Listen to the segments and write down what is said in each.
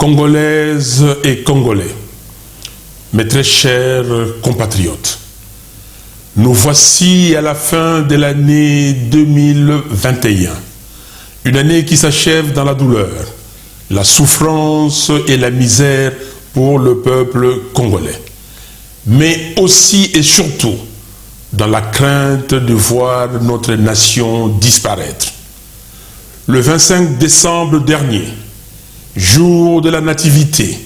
Congolaises et Congolais, mes très chers compatriotes, nous voici à la fin de l'année 2021, une année qui s'achève dans la douleur, la souffrance et la misère pour le peuple congolais, mais aussi et surtout dans la crainte de voir notre nation disparaître. Le 25 décembre dernier, jour de la Nativité,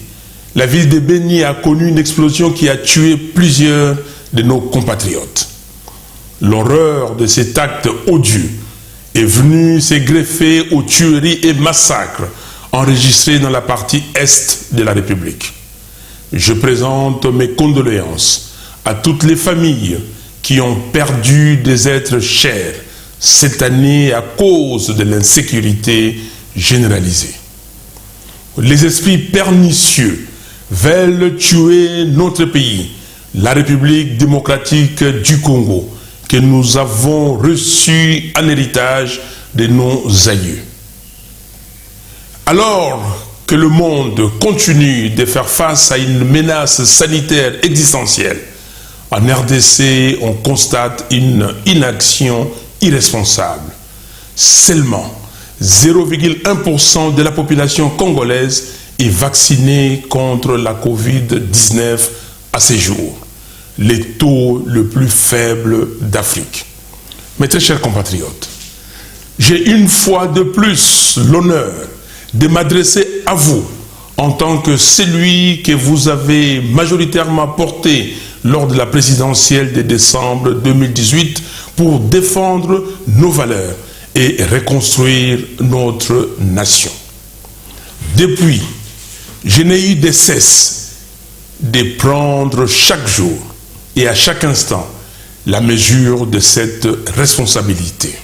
la ville de Beni a connu une explosion qui a tué plusieurs de nos compatriotes. L'horreur de cet acte odieux est venue se greffer aux tueries et massacres enregistrés dans la partie est de la République. Je présente mes condoléances à toutes les familles qui ont perdu des êtres chers cette année à cause de l'insécurité généralisée. Les esprits pernicieux veulent tuer notre pays, la République démocratique du Congo, que nous avons reçu en héritage de nos aïeux. Alors que le monde continue de faire face à une menace sanitaire existentielle, en RDC, on constate une inaction irresponsable. Seulement 0,1% de la population congolaise est vaccinée contre la Covid-19 à ce jour, le taux le plus faible d'Afrique. Mes très chers compatriotes, j'ai une fois de plus l'honneur de m'adresser à vous en tant que celui que vous avez majoritairement porté lors de la présidentielle de décembre 2018 pour défendre nos valeurs et reconstruire notre nation. Depuis, je n'ai eu de cesse de prendre chaque jour et à chaque instant la mesure de cette responsabilité.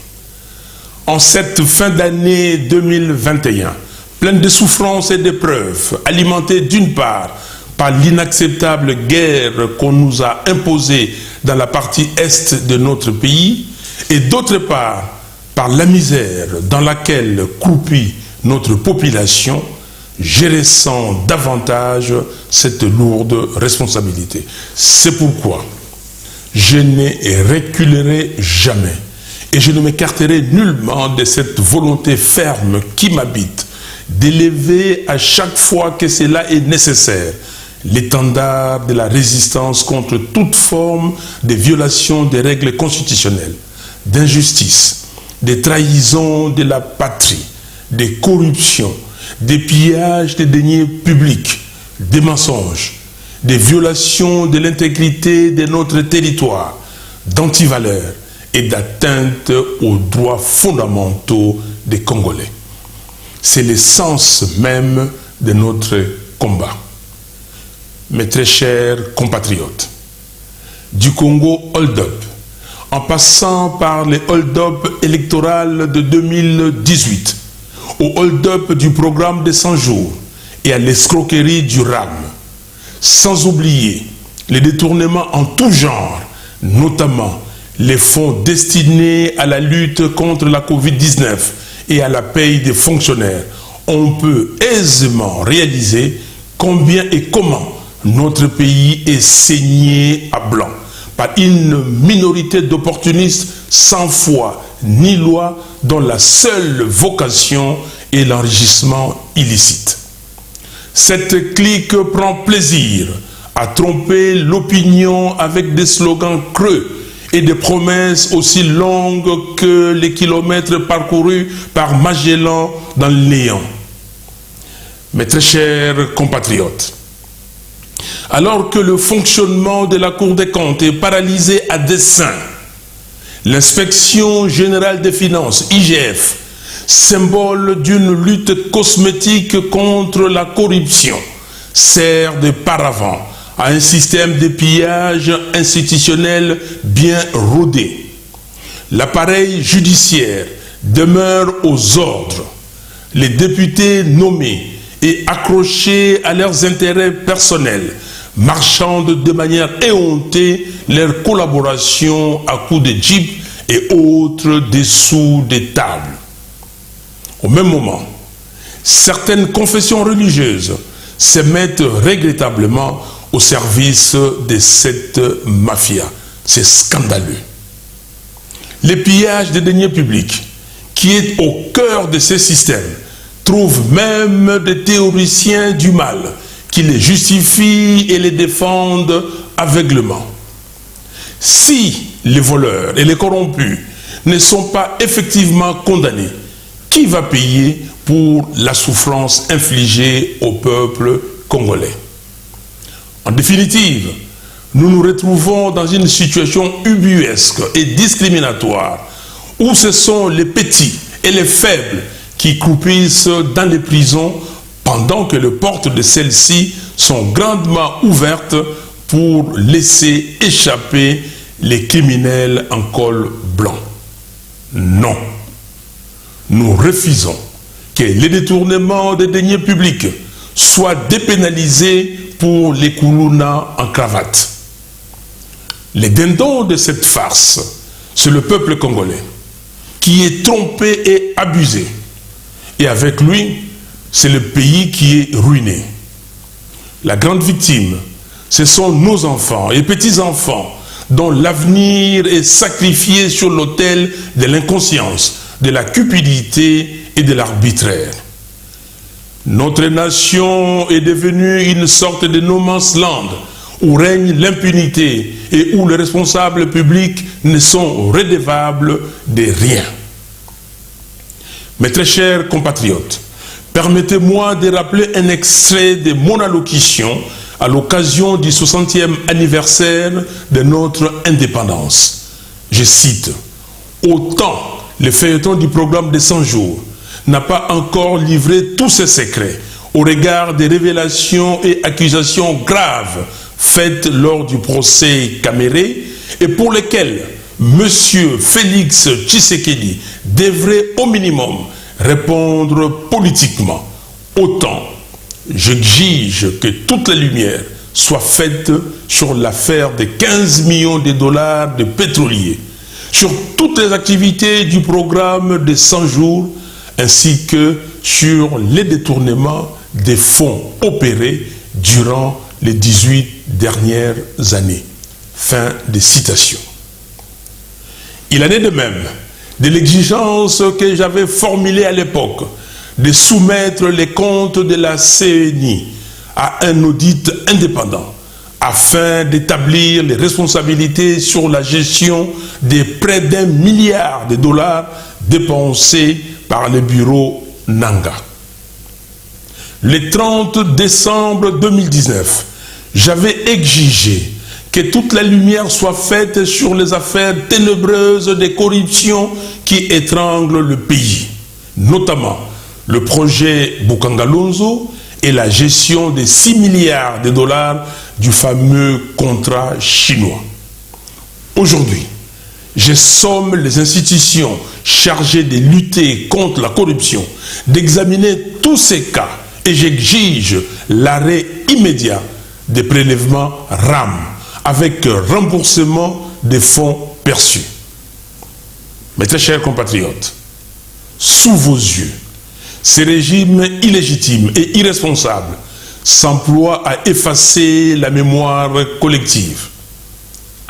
En cette fin d'année 2021, pleine de souffrances et d'épreuves, alimentée d'une part par l'inacceptable guerre qu'on nous a imposée dans la partie est de notre pays, et d'autre part par la misère dans laquelle croupit notre population, je ressens davantage cette lourde responsabilité. C'est pourquoi je ne reculerai jamais et je ne m'écarterai nullement de cette volonté ferme qui m'habite d'élever à chaque fois que cela est nécessaire l'étendard de la résistance contre toute forme de violation des règles constitutionnelles, d'injustice, des trahisons de la patrie, des corruptions, des pillages des deniers publics, des mensonges, des violations de l'intégrité de notre territoire, d'antivaleurs et d'atteinte aux droits fondamentaux des Congolais. C'est l'essence même de notre combat. Mes très chers compatriotes, du Congo hold-up, en passant par les hold-up électorales de 2018, au hold-up du programme des 100 jours et à l'escroquerie du RAM, sans oublier les détournements en tout genre, notamment les fonds destinés à la lutte contre la Covid-19 et à la paye des fonctionnaires, on peut aisément réaliser combien et comment notre pays est saigné à blanc par une minorité d'opportunistes sans foi ni loi dont la seule vocation est l'enrichissement illicite. Cette clique prend plaisir à tromper l'opinion avec des slogans creux et des promesses aussi longues que les kilomètres parcourus par Magellan dans le néant. Mes très chers compatriotes, alors que le fonctionnement de la Cour des comptes est paralysé à dessein, l'Inspection générale des finances, IGF, symbole d'une lutte cosmétique contre la corruption, sert de paravent à un système de pillage institutionnel bien rodé. L'appareil judiciaire demeure aux ordres. Les députés nommés et accrochés à leurs intérêts personnels marchandent de manière éhontée leur collaboration à coups de jeep et autres dessous des tables. Au même moment, certaines confessions religieuses se mettent regrettablement au service de cette mafia. C'est scandaleux. Les pillages des deniers publics, qui est au cœur de ces systèmes, trouvent même des théoriciens du mal qui les justifient et les défendent aveuglément. Si les voleurs et les corrompus ne sont pas effectivement condamnés, qui va payer pour la souffrance infligée au peuple congolais? En définitive, nous nous retrouvons dans une situation ubuesque et discriminatoire où ce sont les petits et les faibles qui croupissent dans les prisons pendant que les portes de celles-ci sont grandement ouvertes pour laisser échapper les criminels en col blanc. Non, nous refusons que les détournements des deniers publics soient dépénalisés pour les kourounas en cravate. Les dindons de cette farce, c'est le peuple congolais qui est trompé et abusé. Et avec lui, c'est le pays qui est ruiné. La grande victime, ce sont nos enfants et petits-enfants dont l'avenir est sacrifié sur l'autel de l'inconscience, de la cupidité et de l'arbitraire. Notre nation est devenue une sorte de no man's land où règne l'impunité et où les responsables publics ne sont redevables de rien. Mes très chers compatriotes, permettez-moi de rappeler un extrait de mon allocution à l'occasion du 60e anniversaire de notre indépendance. Je cite: « Autant le feuilleton du programme des 100 jours n'a pas encore livré tous ses secrets au regard des révélations et accusations graves faites lors du procès Caméré et pour lesquelles M. Félix Tshisekedi devrait au minimum répondre politiquement. Autant j'exige que toute la lumière soit faite sur l'affaire des 15 millions de dollars de pétroliers, sur toutes les activités du programme des 100 jours, ainsi que sur les détournements des fonds opérés durant les 18 dernières années. » Fin de citation. Il en est de même de l'exigence que j'avais formulée à l'époque de soumettre les comptes de la CENI à un audit indépendant afin d'établir les responsabilités sur la gestion des près d'1 milliard de dollars dépensés par le bureau Nanga. Le 30 décembre 2019, j'avais exigé que toute la lumière soit faite sur les affaires ténébreuses de corruption qui étranglent le pays, notamment le projet Bukangalonzo et la gestion des 6 milliards de dollars du fameux contrat chinois. Aujourd'hui, je somme les institutions chargées de lutter contre la corruption d'examiner tous ces cas et j'exige l'arrêt immédiat des prélèvements RAM avec remboursement des fonds perçus. Mes très chers compatriotes, sous vos yeux, ces régimes illégitimes et irresponsables s'emploient à effacer la mémoire collective.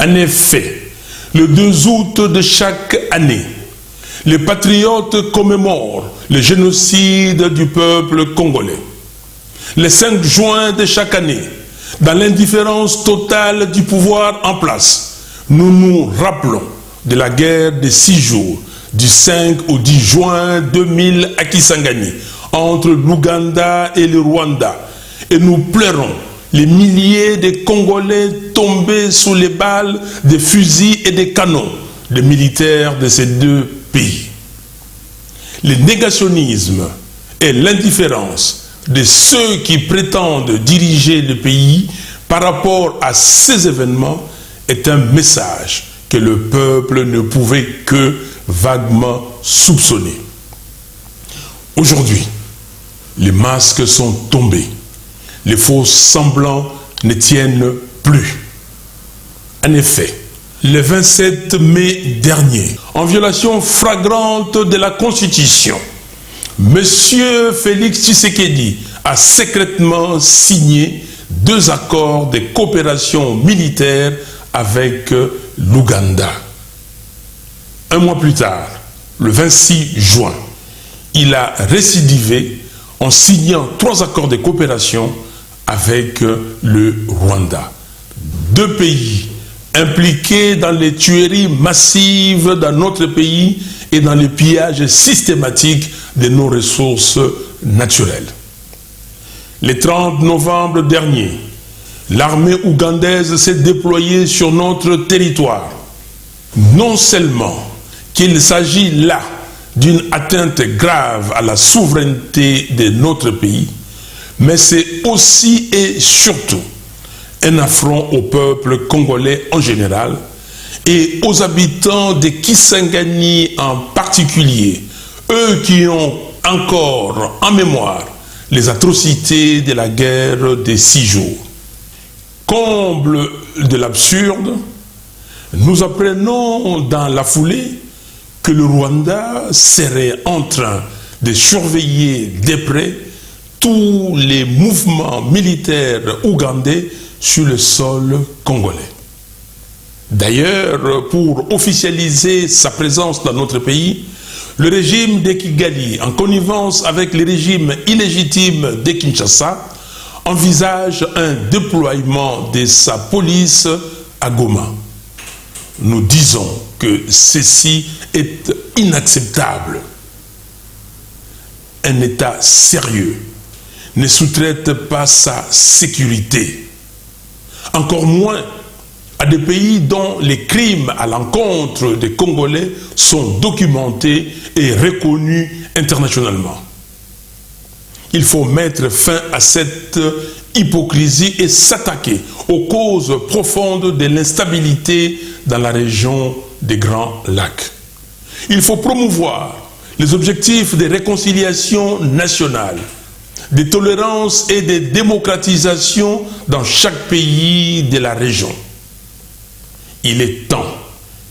En effet, le 2 août de chaque année, les patriotes commémorent le génocide du peuple congolais. Le 5 juin de chaque année, dans l'indifférence totale du pouvoir en place, nous nous rappelons de la guerre des 6 jours, du 5 au 10 juin 2000 à Kisangani, entre l'Ouganda et le Rwanda, et nous pleurons les milliers de Congolais tombés sous les balles des fusils et des canons des militaires de ces deux pays. Le négationnisme et l'indifférence de ceux qui prétendent diriger le pays par rapport à ces événements est un message que le peuple ne pouvait que vaguement soupçonner. Aujourd'hui, les masques sont tombés. Les faux semblants ne tiennent plus. En effet, le 27 mai dernier, en violation flagrante de la Constitution, M. Félix Tshisekedi a secrètement signé 2 accords de coopération militaire avec l'Ouganda. Un mois plus tard, le 26 juin, il a récidivé en signant 3 accords de coopération avec le Rwanda. 2 pays impliqués dans les tueries massives dans notre pays et dans le pillage systématique de nos ressources naturelles. Le 30 novembre dernier, l'armée ougandaise s'est déployée sur notre territoire. Non seulement qu'il s'agit là d'une atteinte grave à la souveraineté de notre pays, mais c'est aussi et surtout un affront au peuple congolais en général et aux habitants de Kisangani en particulier, eux qui ont encore en mémoire les atrocités de la guerre des 6 jours. Comble de l'absurde, nous apprenons dans la foulée que le Rwanda serait en train de surveiller de près tous les mouvements militaires ougandais sur le sol congolais. D'ailleurs, pour officialiser sa présence dans notre pays, le régime de Kigali, en connivence avec le régime illégitime de Kinshasa, envisage un déploiement de sa police à Goma. Nous disons que ceci est inacceptable. Un État sérieux ne sous-traite pas sa sécurité. Encore moins à des pays dont les crimes à l'encontre des Congolais sont documentés et reconnus internationalement. Il faut mettre fin à cette hypocrisie et s'attaquer aux causes profondes de l'instabilité dans la région des Grands Lacs. Il faut promouvoir les objectifs de réconciliation nationale, de tolérance et de démocratisation dans chaque pays de la région. Il est temps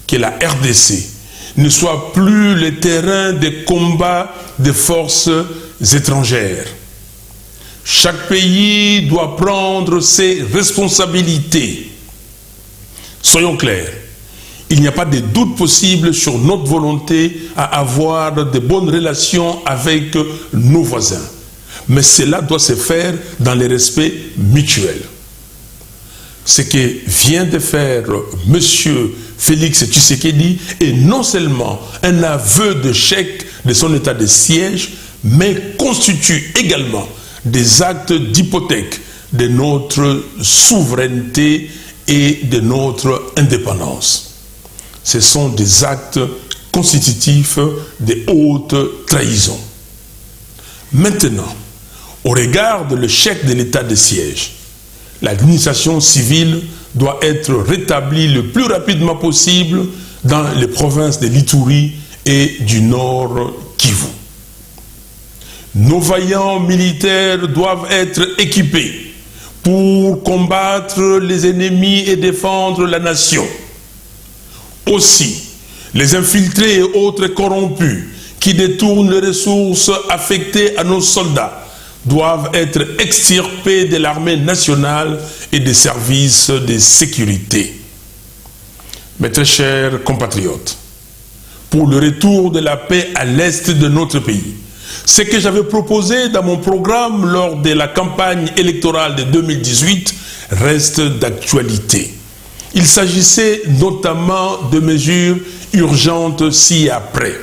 que la RDC ne soit plus le terrain de combat des forces étrangères. Chaque pays doit prendre ses responsabilités. Soyons clairs, il n'y a pas de doute possible sur notre volonté à avoir de bonnes relations avec nos voisins. Mais cela doit se faire dans le respect mutuel. Ce que vient de faire M. Félix Tshisekedi est non seulement un aveu d'échec de son état de siège, mais constitue également des actes d'hypothèque de notre souveraineté et de notre indépendance. Ce sont des actes constitutifs de haute trahison. Maintenant, au regard de l'échec de l'état de siège, l'administration civile doit être rétablie le plus rapidement possible dans les provinces de l'Ituri et du Nord Kivu. Nos vaillants militaires doivent être équipés pour combattre les ennemis et défendre la nation. Aussi, les infiltrés et autres corrompus qui détournent les ressources affectées à nos soldats doivent être extirpés de l'armée nationale et des services de sécurité. Mes très chers compatriotes, pour le retour de la paix à l'est de notre pays, ce que j'avais proposé dans mon programme lors de la campagne électorale de 2018 reste d'actualité. Il s'agissait notamment de mesures urgentes ci-après.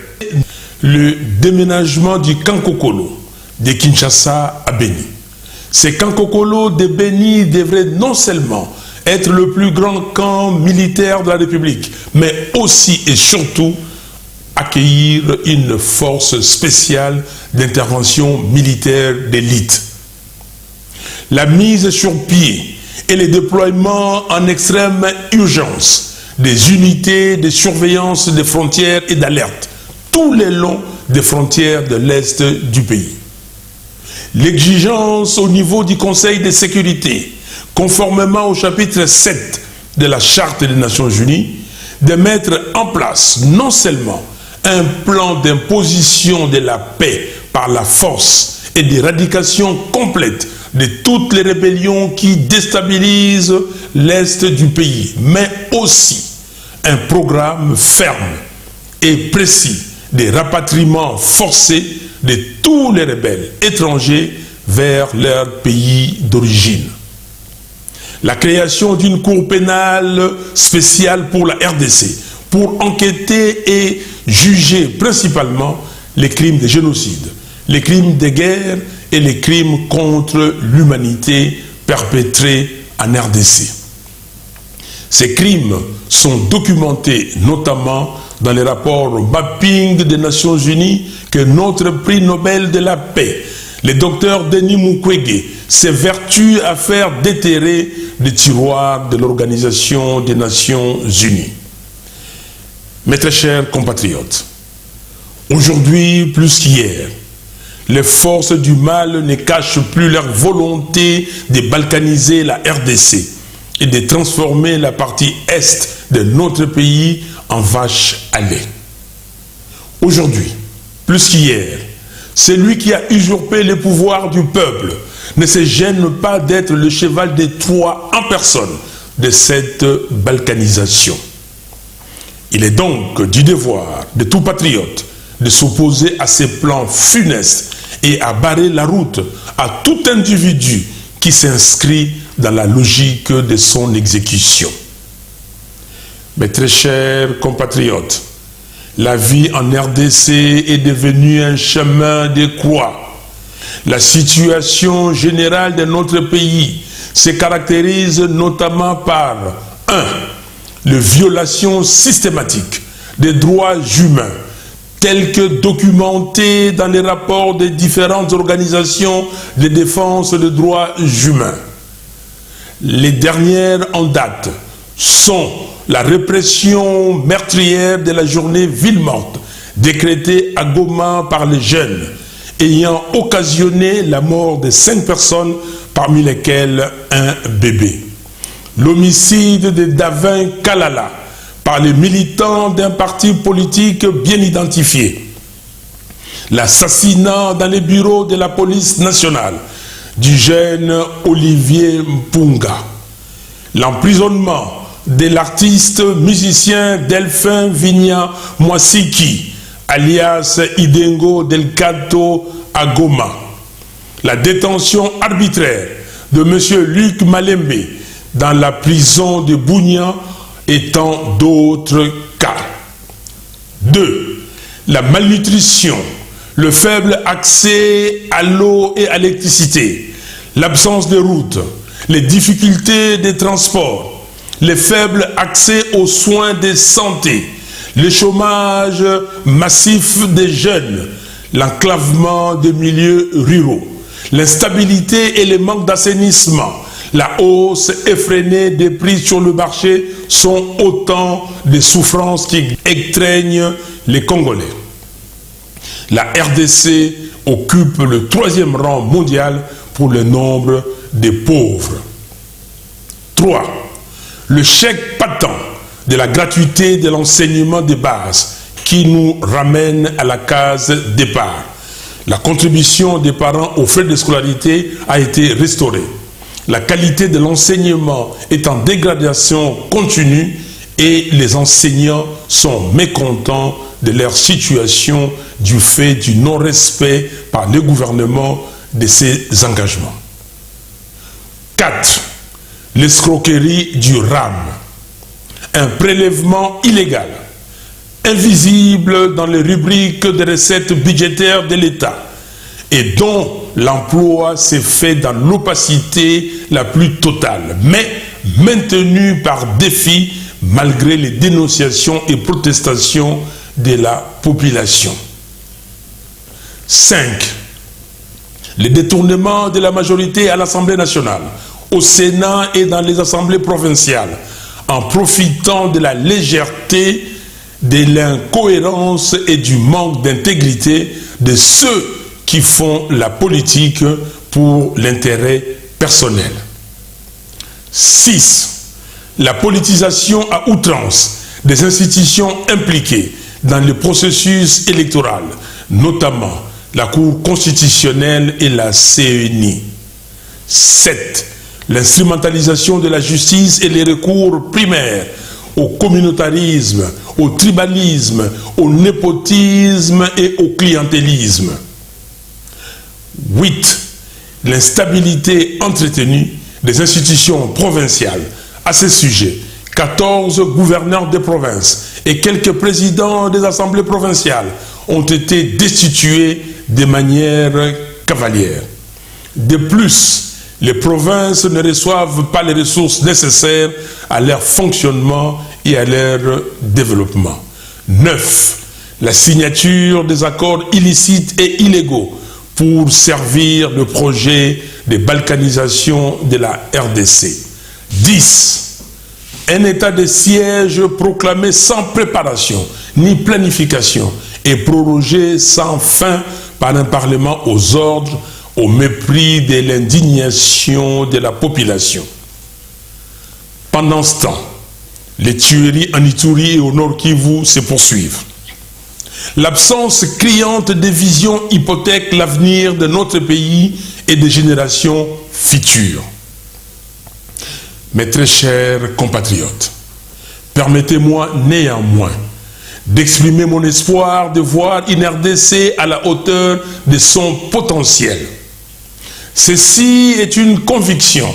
Le déménagement du Kankokolo de Kinshasa à Beni. Ce Kankokolo de Beni devrait non seulement être le plus grand camp militaire de la République, mais aussi et surtout accueillir une force spéciale d'intervention militaire d'élite. La mise sur pied et le déploiement en extrême urgence des unités de surveillance des frontières et d'alerte tout le long des frontières de l'Est du pays. L'exigence au niveau du Conseil de sécurité, conformément au chapitre 7 de la Charte des Nations Unies, de mettre en place non seulement un plan d'imposition de la paix par la force et d'éradication complète de toutes les rébellions qui déstabilisent l'Est du pays, mais aussi un programme ferme et précis de rapatriement forcé de tous les rebelles étrangers vers leur pays d'origine. La création d'une cour pénale spéciale pour la RDC, pour enquêter et juger principalement les crimes de génocide, les crimes de guerre et les crimes contre l'humanité perpétrés en RDC. Ces crimes sont documentés notamment dans les rapports mapping des Nations Unies que notre prix Nobel de la paix, le docteur Denis Mukwege, s'évertue à faire déterrer des tiroirs de l'Organisation des Nations Unies. Mes très chers compatriotes, aujourd'hui plus qu'hier, les forces du mal ne cachent plus leur volonté de balkaniser la RDC et de transformer la partie est de notre pays en vache à lait. Aujourd'hui, plus qu'hier, celui qui a usurpé le pouvoir du peuple ne se gêne pas d'être le cheval de Troie en personne de cette balkanisation. Il est donc du devoir de tout patriote de s'opposer à ces plans funestes et à barrer la route à tout individu qui s'inscrit dans la logique de son exécution. Mes très chers compatriotes, la vie en RDC est devenue un chemin de croix. La situation générale de notre pays se caractérise notamment par 1. Les violations systématiques des droits humains, tels que documentés dans les rapports des différentes organisations de défense des droits humains. Les dernières en date sont la répression meurtrière de la journée ville morte, décrétée à Goma par les jeunes, ayant occasionné la mort de 5 personnes, parmi lesquelles un bébé. L'homicide de Davin Kalala par les militants d'un parti politique bien identifié. L'assassinat dans les bureaux de la police nationale du jeune Olivier Mpunga. L'emprisonnement de l'artiste musicien Delphin Vigna Mwasiki, alias Idengo Delcato à Goma. La détention arbitraire de M. Luc Malembe dans la prison de Bunia et tant d'autres cas. 2. La malnutrition, le faible accès à l'eau et à l'électricité, l'absence de routes, les difficultés de transport, le faible accès aux soins de santé, le chômage massif des jeunes, l'enclavement des milieux ruraux, l'instabilité et le manque d'assainissement, la hausse effrénée des prix sur le marché sont autant de souffrances qui étreignent les Congolais. La RDC occupe le 3e rang mondial pour le nombre de pauvres. 3. Le chèque patent de la gratuité de l'enseignement de base qui nous ramène à la case départ. La contribution des parents aux frais de scolarité a été restaurée. La qualité de l'enseignement est en dégradation continue et les enseignants sont mécontents de leur situation du fait du non-respect par le gouvernement de ses engagements. 4. L'escroquerie du RAM. Un prélèvement illégal, invisible dans les rubriques de recettes budgétaires de l'État et dont l'emploi s'est fait dans l'opacité la plus totale, mais maintenu par défi malgré les dénonciations et protestations de la population. 5. Le détournement de la majorité à l'Assemblée nationale, au Sénat et dans les assemblées provinciales, en profitant de la légèreté, de l'incohérence et du manque d'intégrité de ceux qui font la politique pour l'intérêt personnel. 6. La politisation à outrance des institutions impliquées dans le processus électoral, notamment la Cour constitutionnelle et la CENI. 7. L'instrumentalisation de la justice et les recours primaires au communautarisme, au tribalisme, au népotisme et au clientélisme. 8. L'instabilité entretenue des institutions provinciales. À ce sujet, 14 gouverneurs de province et quelques présidents des assemblées provinciales ont été destitués de manière cavalière. De plus, les provinces ne reçoivent pas les ressources nécessaires à leur fonctionnement et à leur développement. 9. La signature des accords illicites et illégaux pour servir le projet de balkanisation de la RDC. 10. Un état de siège proclamé sans préparation ni planification et prorogé sans fin par un parlement aux ordres, au mépris de l'indignation de la population. Pendant ce temps, les tueries en Ituri et au Nord Kivu se poursuivent. L'absence criante de vision hypothèque l'avenir de notre pays et des générations futures. Mes très chers compatriotes, permettez-moi néanmoins d'exprimer mon espoir de voir une RDC à la hauteur de son potentiel. Ceci est une conviction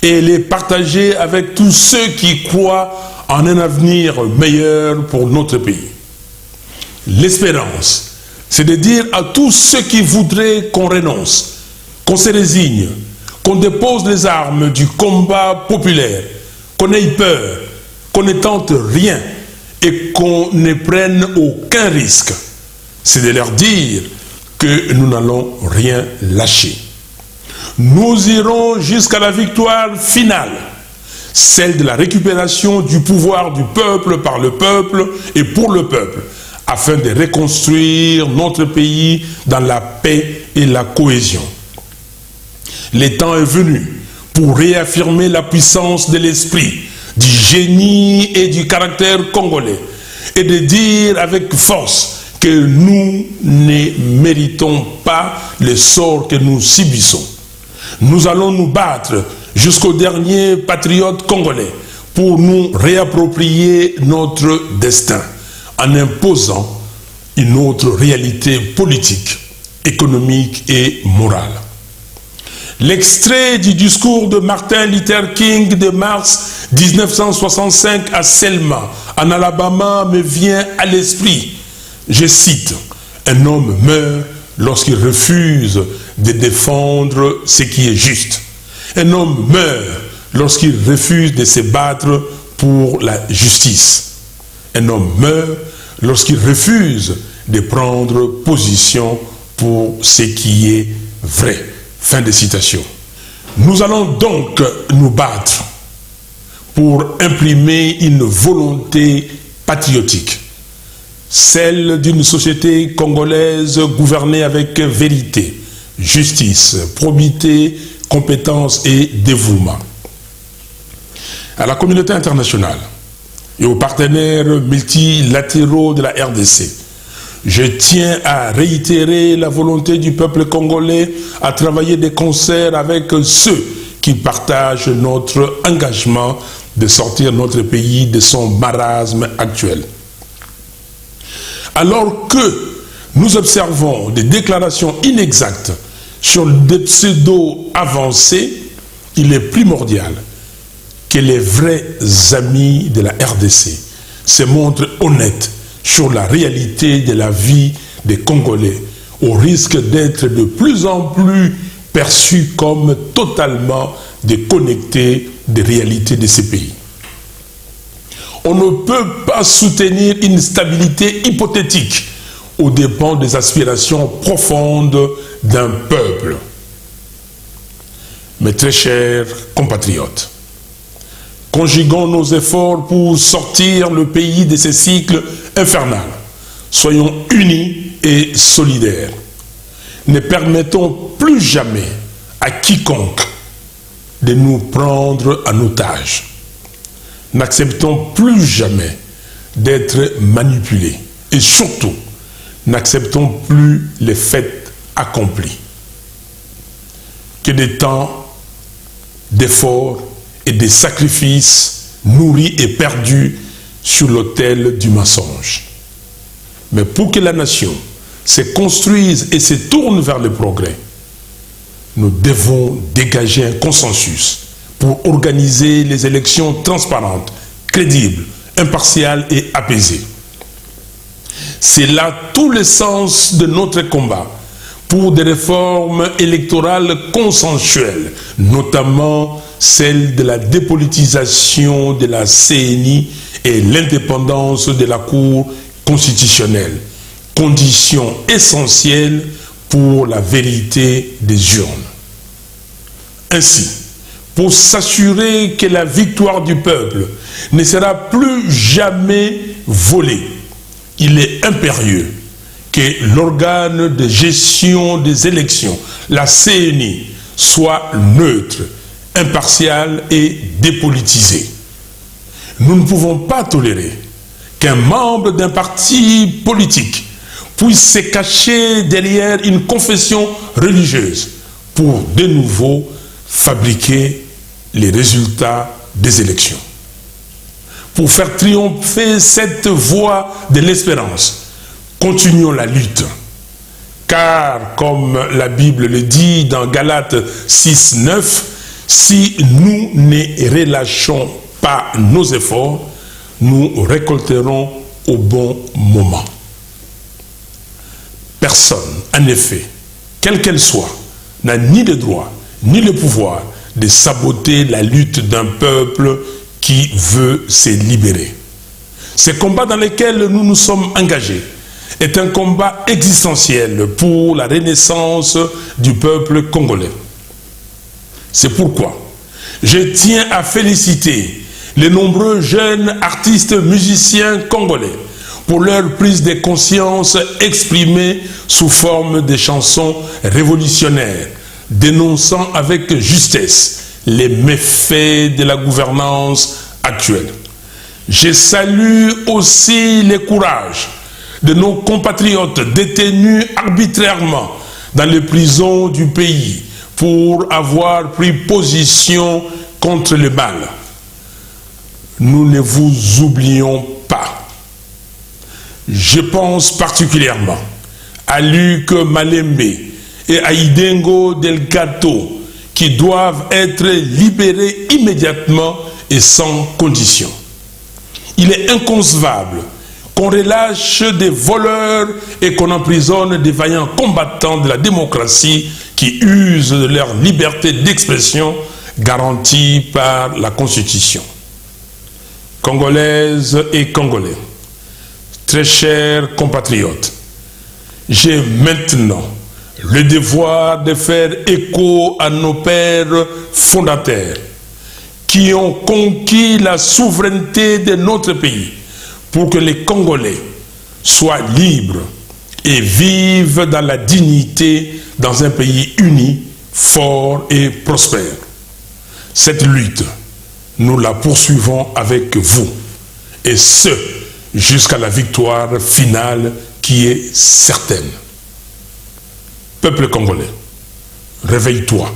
et elle est partagée avec tous ceux qui croient en un avenir meilleur pour notre pays. L'espérance, c'est de dire à tous ceux qui voudraient qu'on renonce, qu'on se résigne, qu'on dépose les armes du combat populaire, qu'on ait peur, qu'on ne tente rien et qu'on ne prenne aucun risque. C'est de leur dire que nous n'allons rien lâcher. Nous irons jusqu'à la victoire finale, celle de la récupération du pouvoir du peuple par le peuple et pour le peuple, afin de reconstruire notre pays dans la paix et la cohésion. Le temps est venu pour réaffirmer la puissance de l'esprit, du génie et du caractère congolais, et de dire avec force que nous ne méritons pas le sort que nous subissons. Nous allons nous battre jusqu'au dernier patriote congolais pour nous réapproprier notre destin en imposant une autre réalité politique, économique et morale. L'extrait du discours de Martin Luther King de mars 1965 à Selma, en Alabama, me vient à l'esprit. Je cite, « Un homme meurt lorsqu'il refuse de défendre ce qui est juste. Un homme meurt lorsqu'il refuse de se battre pour la justice. Un homme meurt lorsqu'il refuse de prendre position pour ce qui est vrai. » Fin de citation. Nous allons donc nous battre pour imprimer une volonté patriotique, celle d'une société congolaise gouvernée avec vérité, justice, probité, compétence et dévouement. À la communauté internationale et aux partenaires multilatéraux de la RDC, je tiens à réitérer la volonté du peuple congolais à travailler de concert avec ceux qui partagent notre engagement de sortir notre pays de son marasme actuel. Alors que nous observons des déclarations inexactes sur des pseudo-avancées, il est primordial que les vrais amis de la RDC se montrent honnêtes sur la réalité de la vie des Congolais, au risque d'être de plus en plus perçus comme totalement déconnectés des réalités de ces pays. On ne peut pas soutenir une stabilité hypothétique aux dépens des aspirations profondes d'un peuple. Mes très chers compatriotes, conjuguons nos efforts pour sortir le pays de ce cycle infernal. Soyons unis et solidaires. Ne permettons plus jamais à quiconque de nous prendre en otage. N'acceptons plus jamais d'être manipulés. Et surtout, n'acceptons plus les faits accompli. Que des temps d'efforts et des sacrifices nourris et perdus sur l'autel du mensonge. Mais pour que la nation se construise et se tourne vers le progrès, nous devons dégager un consensus pour organiser les élections transparentes, crédibles, impartiales et apaisées. C'est là tout le sens de notre combat pour des réformes électorales consensuelles, notamment celle de la dépolitisation de la CENI et l'indépendance de la Cour constitutionnelle, condition essentielle pour la vérité des urnes. Ainsi, pour s'assurer que la victoire du peuple ne sera plus jamais volée, il est impérieux que l'organe de gestion des élections, la CENI, soit neutre, impartial et dépolitisé. Nous ne pouvons pas tolérer qu'un membre d'un parti politique puisse se cacher derrière une confession religieuse pour de nouveau fabriquer les résultats des élections. Pour faire triompher cette voie de l'espérance, continuons la lutte. Car, comme la Bible le dit dans Galates 6:9, si nous ne relâchons pas nos efforts, nous récolterons au bon moment. Personne, en effet, quelle qu'elle soit, n'a ni le droit ni le pouvoir de saboter la lutte d'un peuple qui veut se libérer. Ce combat dans lequel nous nous sommes engagés est un combat existentiel pour la renaissance du peuple congolais. C'est pourquoi je tiens à féliciter les nombreux jeunes artistes musiciens congolais pour leur prise de conscience exprimée sous forme de chansons révolutionnaires, dénonçant avec justesse les méfaits de la gouvernance actuelle. Je salue aussi le courage de nos compatriotes détenus arbitrairement dans les prisons du pays pour avoir pris position contre le mal. Nous ne vous oublions pas. Je pense particulièrement à Luc Malembe et à Idengo Delgado qui doivent être libérés immédiatement et sans condition. Il est inconcevable qu'on relâche des voleurs et qu'on emprisonne des vaillants combattants de la démocratie qui usent de leur liberté d'expression garantie par la Constitution. Congolaises et Congolais, très chers compatriotes, j'ai maintenant le devoir de faire écho à nos pères fondateurs qui ont conquis la souveraineté de notre pays pour que les Congolais soient libres et vivent dans la dignité dans un pays uni, fort et prospère. Cette lutte, nous la poursuivons avec vous, et ce, jusqu'à la victoire finale qui est certaine. Peuple congolais, réveille-toi.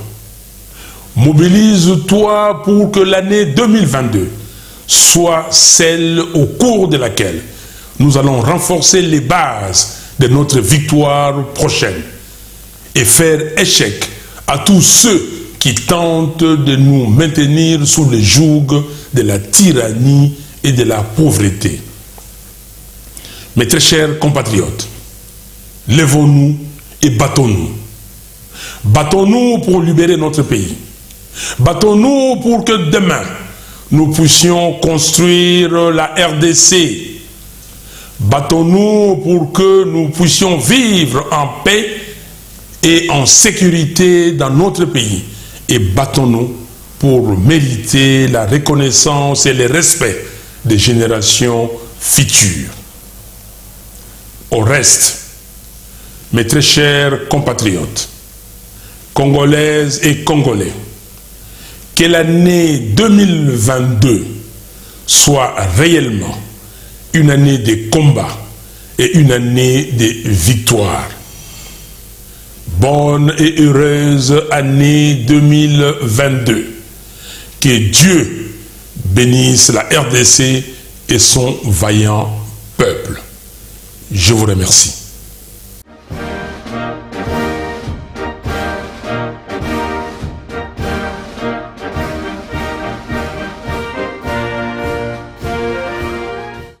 Mobilise-toi pour que l'année 2022 soit celle au cours de laquelle nous allons renforcer les bases de notre victoire prochaine et faire échec à tous ceux qui tentent de nous maintenir sous le joug de la tyrannie et de la pauvreté. Mes très chers compatriotes, levons-nous et battons-nous. Battons-nous pour libérer notre pays. Battons-nous pour que demain, nous puissions construire la RDC. Battons-nous pour que nous puissions vivre en paix et en sécurité dans notre pays. Et battons-nous pour mériter la reconnaissance et le respect des générations futures. Au reste, mes très chers compatriotes, Congolaises et Congolais, que l'année 2022 soit réellement une année de combat et une année de victoire. bonne et heureuse année 2022. Que Dieu bénisse la RDC et son vaillant peuple. Je vous remercie.